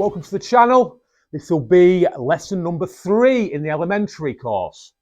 welcome to the channel. This will be lesson number 3 in the elementary course.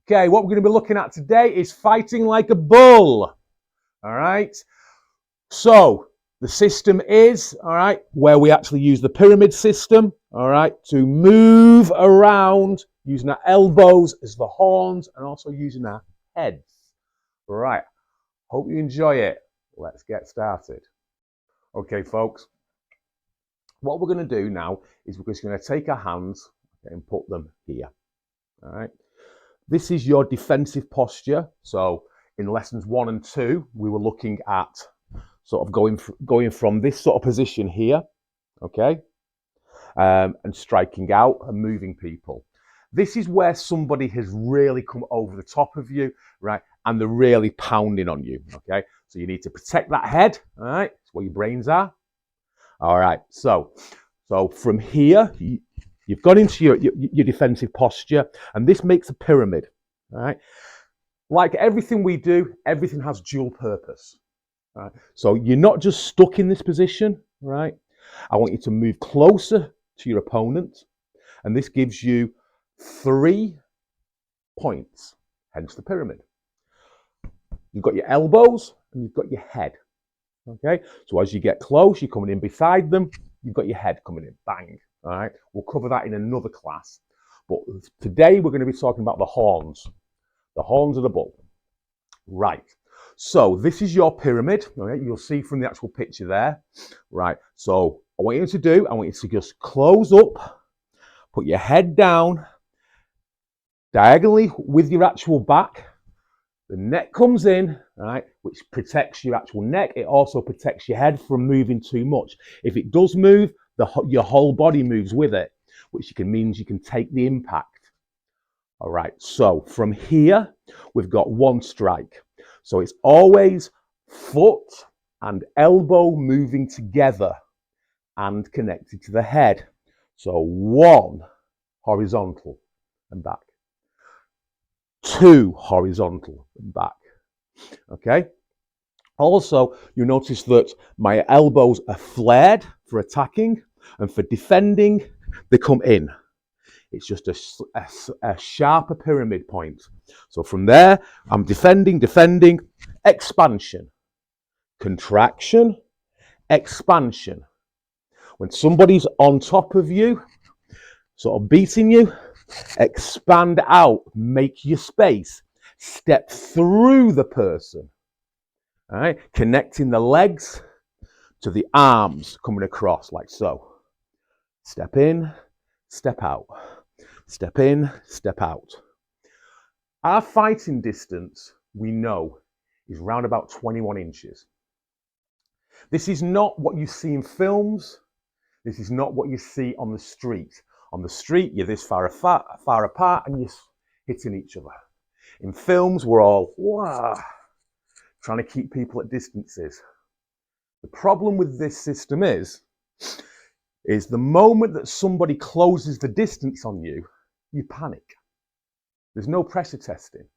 Okay, what we're going to be looking at today is fighting like a bull. All right, so the system is, all right, where we actually use the pyramid system, all right, to move around using our elbows as the horns and also using our heads. All right, hope you enjoy it. Let's get started. Okay, folks. What we're going to do now is we're just going to take our hands and put them here. All right. This is your defensive posture. So in lessons 1 and 2, we were looking at sort of going from this sort of position here, okay, and striking out and moving people. This is where somebody has really come over the top of you, right, and they're really pounding on you, okay. So you need to protect that head, all right. It's where your brains are. All right, so from here, you've got into your defensive posture, and this makes a pyramid, all right? Like everything we do, everything has dual purpose, all right? So you're not just stuck in this position, right? I want you to move closer to your opponent, and this gives you 3 points, hence the pyramid. You've got your elbows, and you've got your head. Okay, so as you get close, you're coming in beside them, you've got your head coming in, bang. All right, we'll cover that in another class. But today we're going to be talking about the horns of the bull. Right, so this is your pyramid. All right, you'll see from the actual picture there. Right, so I want you to just close up, put your head down, diagonally with your actual back. The neck comes in, right, which protects your actual neck. It also protects your head from moving too much. If it does move, your whole body moves with it, which means you can take the impact. All right, so from here, we've got 1 strike. So it's always foot and elbow moving together and connected to the head. So 1 horizontal and back. 2 horizontal and back. Okay. Also, you notice that my elbows are flared for attacking, and for defending, they come in. It's just a sharper pyramid point. So from there, I'm defending, expansion, contraction, expansion. When somebody's on top of you, sort of beating you, expand out, make your space, step through the person, all right, connecting the legs to the arms coming across like so. Step in, step out, step in, step out. Our fighting distance, we know, is around about 21 inches. This is not what you see in films. This is not what you see on the street. On the street, you're this far apart and you're hitting each other. In films, we're all trying to keep people at distances. The problem with this system is the moment that somebody closes the distance on you, you panic. There's no pressure testing.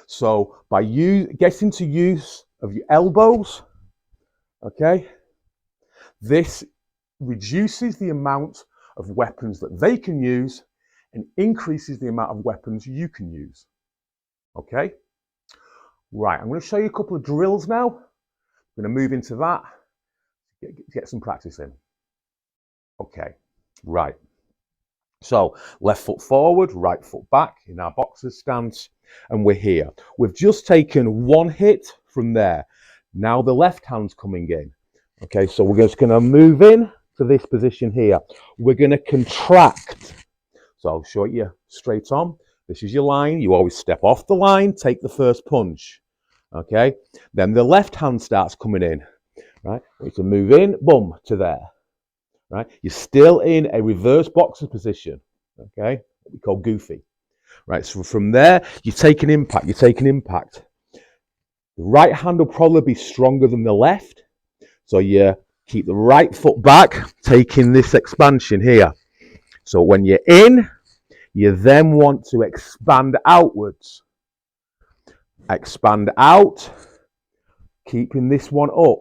So by getting to use of your elbows, okay, this reduces the amount of weapons that they can use and increases the amount of weapons you can use. Okay? Right, I'm going to show you a couple of drills now. I'm going to move into that, get some practice in. Okay, right. So left foot forward, right foot back in our boxer's stance, and we're here. We've just taken 1 hit from there. Now the left hand's coming in. Okay, so we're just going to move in to this position here. We're going to contract. So I'll show you straight on. This is your line. You always step off the line, take the first punch. Okay, then the left hand starts coming in. Right, we can move in, boom, to there. Right, you're still in a reverse boxer position. Okay, what we call goofy. Right, so from there, you take an impact. The right hand will probably be stronger than the left. So you keep the right foot back, taking this expansion here. So when you're in, you then want to expand outwards. Expand out, keeping this one up,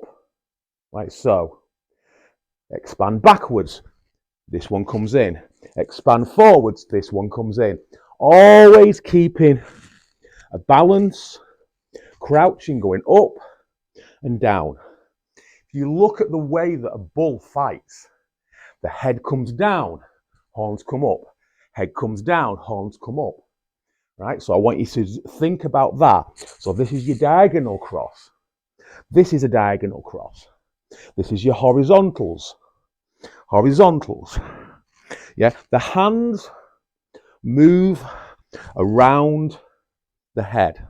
like so. Expand backwards. this one comes in. Expand forwards, this one comes in. Always keeping a balance, crouching, going up and down. If you look at the way that a bull fights, the head comes down, horns come up. Head comes down, horns come up. Right? So I want you to think about that. So this is your diagonal cross. This is a diagonal cross. This is your horizontals. Horizontals. Yeah, the hands move around the head,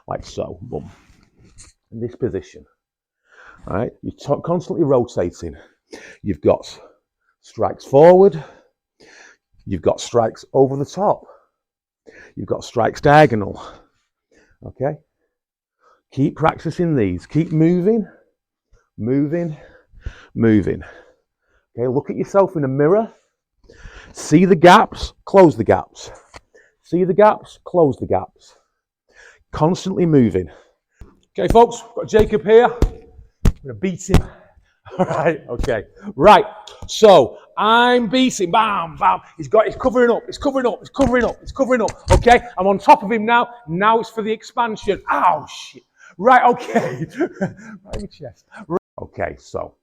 like so. Boom. In this position. All right, you're constantly rotating. You've got strikes forward. You've got strikes over the top. You've got strikes diagonal. Okay? Keep practicing these. Keep moving, moving, moving. Okay, look at yourself in a mirror. See the gaps, close the gaps. See the gaps, close the gaps. Constantly moving. Okay, folks, got Jacob here. I'm going to beat him. All right, okay. Right, so I'm beating, bam, bam. He's covering up, it's covering up, it's covering up, it's covering up. Okay, I'm on top of him now. Now it's for the expansion. Ow, shit. Right, okay. Right in the chest. Right. Okay, so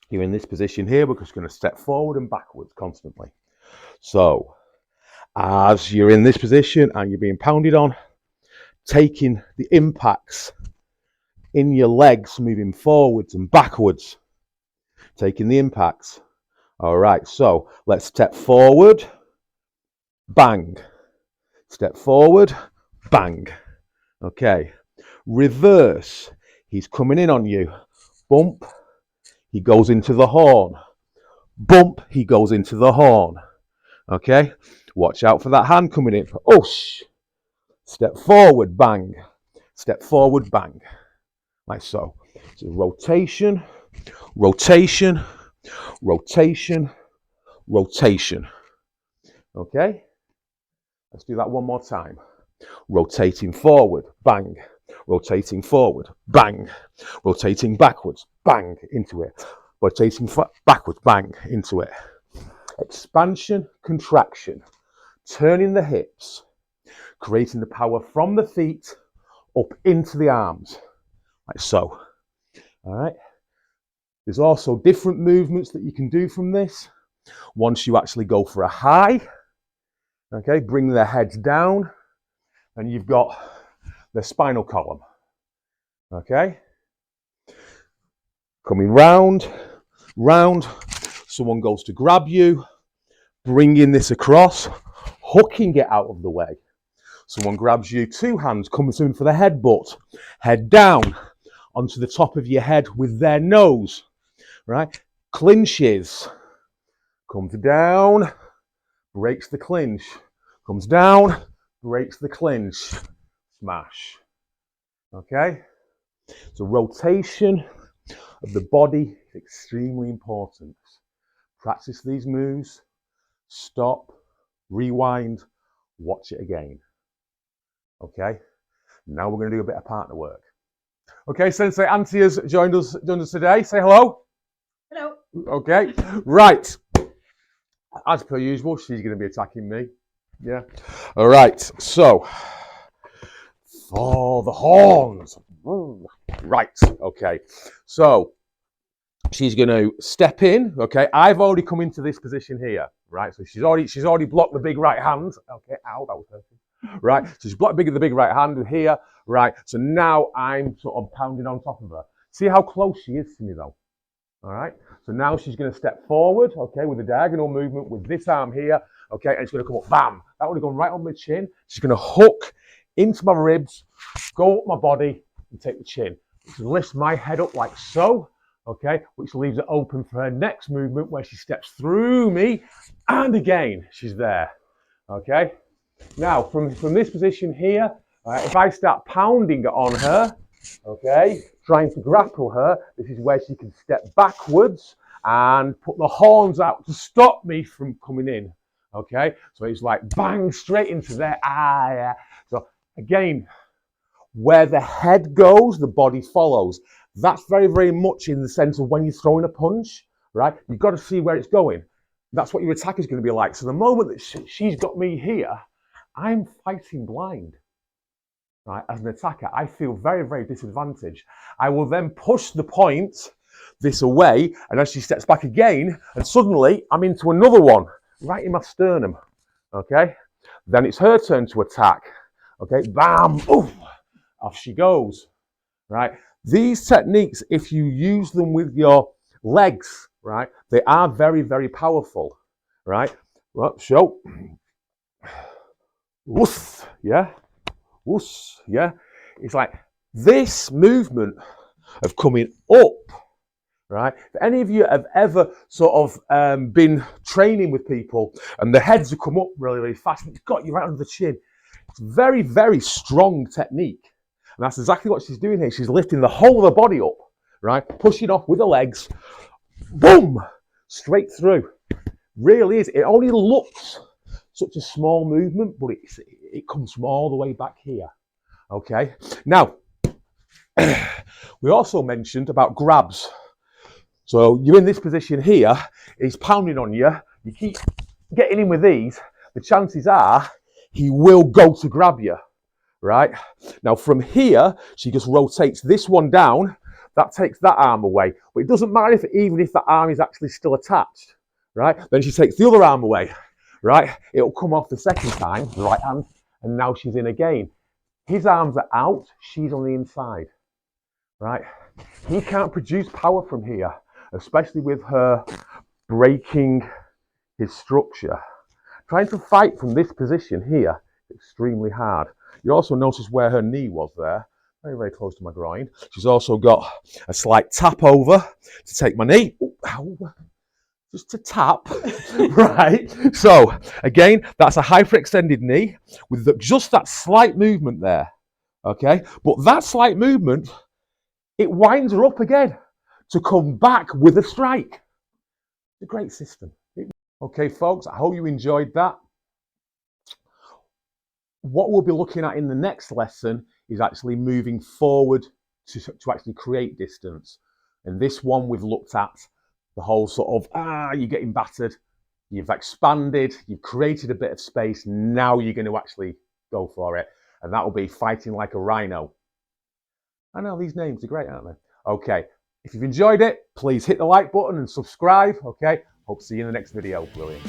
you're in this position here. We're just going to step forward and backwards constantly. So as you're in this position and you're being pounded on, taking the impacts in your legs, moving forwards and backwards, taking the impacts. All right, so let's step forward, bang. Step forward, bang. Okay, reverse. He's coming in on you. Bump, he goes into the horn. Bump, he goes into the horn. Okay, watch out for that hand coming in. Oh, step forward, bang. Step forward, bang. Like so. So rotation, rotation, rotation, rotation. Okay? Let's do that one more time. Rotating forward, bang. Rotating forward, bang. Rotating backwards, bang, into it. Rotating backwards, bang, into it. Expansion, contraction. Turning the hips. Creating the power from the feet up into the arms. Like so. All right. There's also different movements that you can do from this. Once you actually go for a high, okay, bring the heads down, and you've got the spinal column. Okay. Coming round, round. Someone goes to grab you, bringing this across, hooking it out of the way. Someone grabs you, two hands, comes in for the headbutt, head down onto the top of your head with their nose, right? Clinches, comes down, breaks the clinch, comes down, breaks the clinch, smash. Okay? So rotation of the body is extremely important. Practice these moves, stop, rewind, watch it again. Okay? Now we're going to do a bit of partner work. Okay, Sensei Auntie has joined us today. Say hello. Hello. Okay, right. As per usual, she's going to be attacking me. Yeah. All right, so for the horns. Right, okay. So she's going to step in. Okay, I've already come into this position here. Right, so she's already blocked the big right hand. Okay, ow, that was hurting. Right, so she's blocked the big right hand here. Right, so now I'm sort of pounding on top of her. See how close she is to me though. All right, so now she's going to step forward, okay, with a diagonal movement with this arm here, okay, and it's going to come up, bam. That would have gone right on my chin. She's going to hook into my ribs, go up my body, and take the chin. Which lifts my head up like so, okay, which leaves it open for her next movement where she steps through me, and again, she's there, okay. Now, from this position here, if I start pounding on her, okay, trying to grapple her, this is where she can step backwards and put the horns out to stop me from coming in, okay? So it's like bang, straight into there. Yeah. So again, where the head goes, the body follows. That's very, very much in the sense of when you're throwing a punch, right? You've got to see where it's going. That's what your attack is going to be like. So the moment that she's got me here, I'm fighting blind. Right, as an attacker, I feel very, very disadvantaged. I will then push the point this away, and as she steps back again, and suddenly I'm into another one, right in my sternum. Okay, then it's her turn to attack. Okay, bam, oof, off she goes. Right, these techniques, if you use them with your legs, right, they are very, very powerful. Right, well, show, woof, yeah. Whoosh, yeah, it's like this movement of coming up, right? If any of you have ever sort of been training with people and the heads have come up really, really fast, and it's got you right under the chin. It's very, very strong technique. And that's exactly what she's doing here. She's lifting the whole of her body up, right? Pushing off with the legs, boom, straight through. Really is. It only looks such a small movement, but it comes from all the way back here. Okay, now we also mentioned about grabs. So you're in this position here, he's pounding on you, you keep getting in with these, the chances are he will go to grab you, right? Now from here, she just rotates this one down, that takes that arm away, but it doesn't matter even if that arm is actually still attached, right? Then she takes the other arm away, right? It'll come off the second time, the right hand, and now she's in again. His arms are out, she's on the inside, right? He can't produce power from here, especially with her breaking his structure. Trying to fight from this position here, extremely hard. You also notice where her knee was there, very, very close to my groin. She's also got a slight tap over to take my knee. Ooh, ow. Just to tap, right? So again, that's a hyperextended knee with just that slight movement there, okay? But that slight movement, it winds her up again to come back with a strike. It's a great system. Okay, folks, I hope you enjoyed that. What we'll be looking at in the next lesson is actually moving forward to actually create distance. And this one we've looked at the whole sort of, you're getting battered, you've expanded, you've created a bit of space, now you're going to actually go for it. And that will be fighting like a rhino. I know, these names are great, aren't they? Okay, if you've enjoyed it, please hit the like button and subscribe, okay? Hope to see you in the next video. Brilliant.